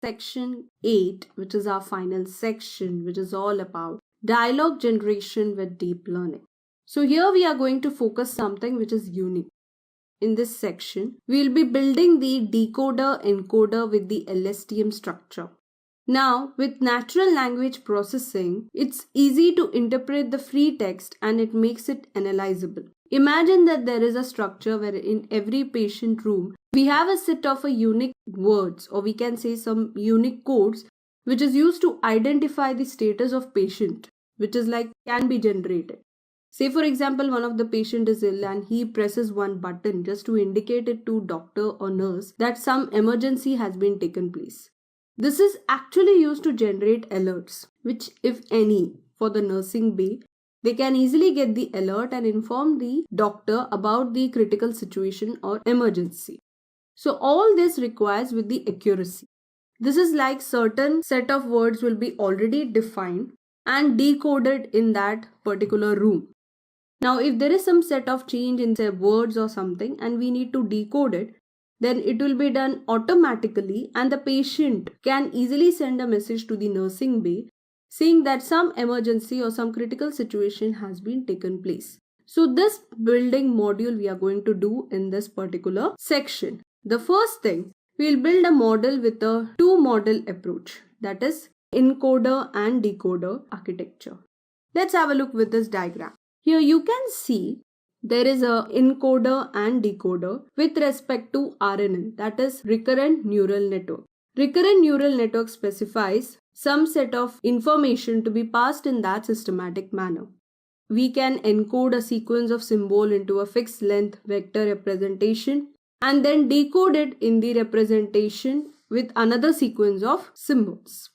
section 8, which is our final section, which is all about dialogue generation with deep learning. So here we are going to focus something which is unique. In this section, we will be building the decoder encoder with the LSTM structure. Now, with natural language processing, it's easy to interpret the free text and it makes it analyzable. Imagine that there is a structure where in every patient room, we have a set of unique words, or we can say some unique codes, which is used to identify the status of patient, which is like can be generated. Say for example, one of the patient is ill and he presses one button just to indicate it to doctor or nurse that some emergency has been taken place. This is actually used to generate alerts, which if any, for the nursing bay, they can easily get the alert and inform the doctor about the critical situation or emergency. So all this requires with the accuracy. This is like certain set of words will be already defined and decoded in that particular room. Now if there is some set of change in say words or something and we need to decode it, then it will be done automatically and the patient can easily send a message to the nursing bay saying that some emergency or some critical situation has been taken place. So this building module we are going to do in this particular section. The first thing, we will build a model with a two model approach, that is encoder and decoder architecture. Let's have a look with this diagram. Here you can see there is a encoder and decoder with respect to RNN, that is recurrent neural network. Recurrent neural network specifies some set of information to be passed in that systematic manner. We can encode a sequence of symbol into a fixed length vector representation and then decode it in the representation with another sequence of symbols.